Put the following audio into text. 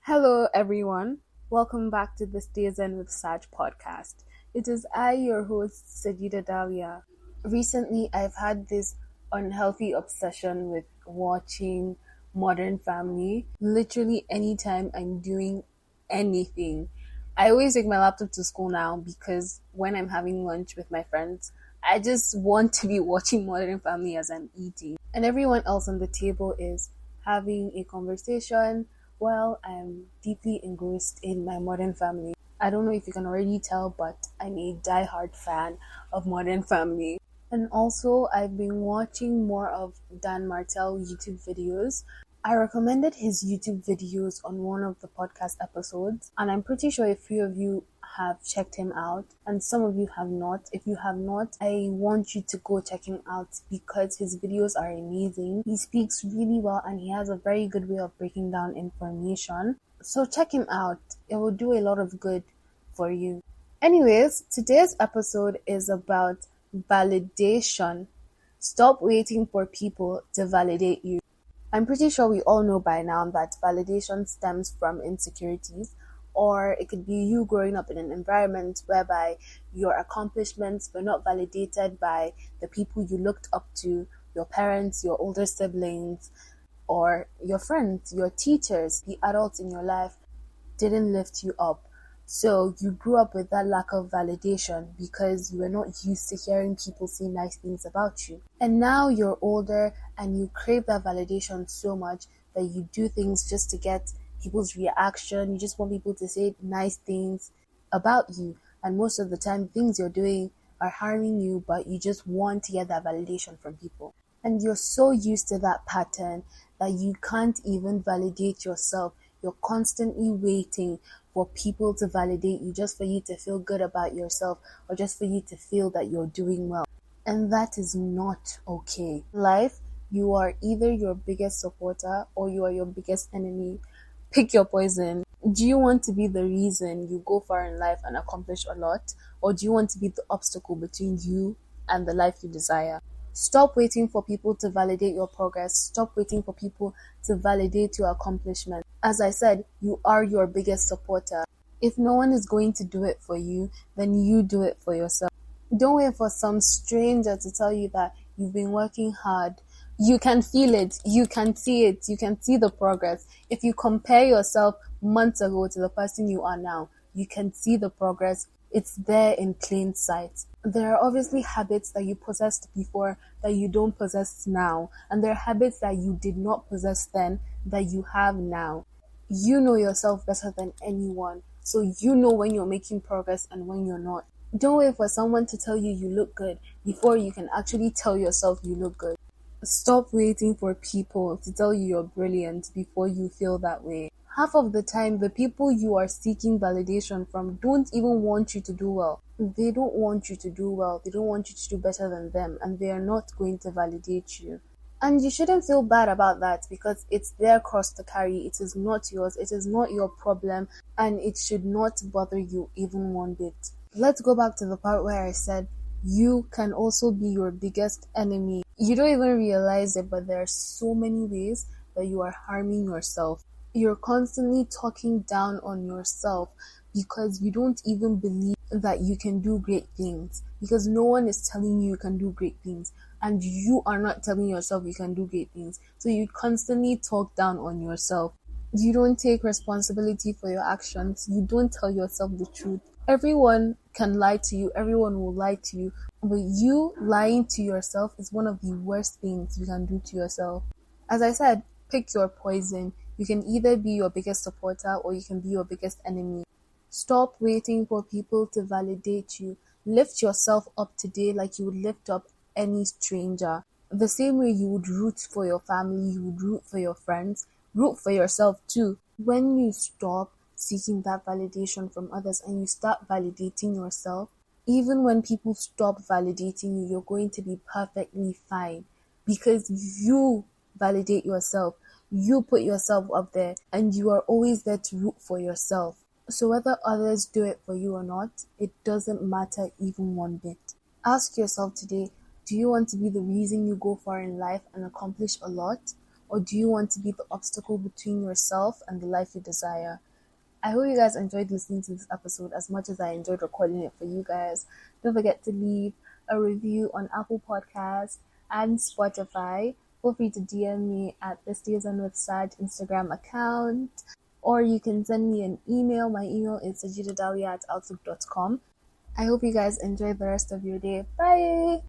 Hello, everyone. Welcome back to the Stays In with Saj podcast. It is I, your host, Sajeedahdahliah. Recently, I've had this unhealthy obsession with watching Modern Family. Literally, anytime I'm doing anything, I always take my laptop to school now because when I'm having lunch with my friends, I just want to be watching Modern Family as I'm eating. And everyone else on the table is having a conversation while I'm deeply engrossed in my Modern Family. I don't know if you can already tell, but I'm a die-hard fan of Modern Family. And also, I've been watching more of Dan Martell YouTube videos. I recommended his YouTube videos on one of the podcast episodes, and I'm pretty sure a few of you have checked him out, and some of you have not. If you have not, I want you to go check him out because his videos are amazing. He speaks really well, and he has a very good way of breaking down information. So check him out. It will do a lot of good for you. Anyways, today's episode is about validation. Stop waiting for people to validate you. I'm pretty sure we all know by now that validation stems from insecurities, or it could be you growing up in an environment whereby your accomplishments were not validated by the people you looked up to, your parents, your older siblings, or your friends, your teachers, the adults in your life didn't lift you up. So you grew up with that lack of validation because you were not used to hearing people say nice things about you. And now you're older and you crave that validation so much that you do things just to get people's reaction. You just want people to say nice things about you. And most of the time, things you're doing are harming you, but you just want to get that validation from people. And you're so used to that pattern that you can't even validate yourself. You're constantly waiting for people to validate you just for you to feel good about yourself or just for you to feel that you're doing well. And that is not okay. In life, you are either your biggest supporter or you are your biggest enemy. Pick your poison. Do you want to be the reason you go far in life and accomplish a lot? Or do you want to be the obstacle between you and the life you desire? Stop waiting for people to validate your progress. Stop waiting for people to validate your accomplishment. As I said, you are your biggest supporter. If no one is going to do it for you, then you do it for yourself. Don't wait for some stranger to tell you that you've been working hard. You can feel it. You can see it. You can see the progress. If you compare yourself months ago to the person you are now, you can see the progress. It's there in plain sight. There are obviously habits that you possessed before that you don't possess now. And there are habits that you did not possess then that you have now. You know yourself better than anyone. So you know when you're making progress and when you're not. Don't wait for someone to tell you you look good before you can actually tell yourself you look good. Stop waiting for people to tell you you're brilliant before you feel that way. Half of the time, the people you are seeking validation from don't even want you to do well. They don't want you to do well. They don't want you to do better than them, and they are not going to validate you. And you shouldn't feel bad about that because it's their cross to carry. It is not yours. It is not your problem, and it should not bother you even one bit. Let's go back to the part where I said you can also be your biggest enemy. You don't even realize it, but there are so many ways that you are harming yourself. You're constantly talking down on yourself because you don't even believe that you can do great things, because no one is telling you can do great things, and you are not telling yourself you can do great things. So you constantly talk down on yourself. You don't take responsibility for your actions. You don't tell yourself the truth. Everyone can lie to you. Everyone will lie to you. But you lying to yourself is one of the worst things you can do to yourself. As I said, pick your poison. You can either be your biggest supporter or you can be your biggest enemy. Stop waiting for people to validate you. Lift yourself up today like you would lift up any stranger. The same way you would root for your family, you would root for your friends, root for yourself too. When you stop seeking that validation from others and you start validating yourself, even when people stop validating you, you're going to be perfectly fine because you validate yourself. You put yourself up there and you are always there to root for yourself. So whether others do it for you or not, it doesn't matter even one bit. Ask yourself today, do you want to be the reason you go far in life and accomplish a lot? or do you want to be the obstacle between yourself and the life you desire? I hope you guys enjoyed listening to this episode as much as I enjoyed recording it for you guys. Don't forget to leave a review on Apple Podcasts and Spotify. Feel free to DM me at the Stayzen with Saj Instagram account, or you can send me an email. My email is sajeedahdahliah@outlook.com. I hope you guys enjoy the rest of your day. Bye!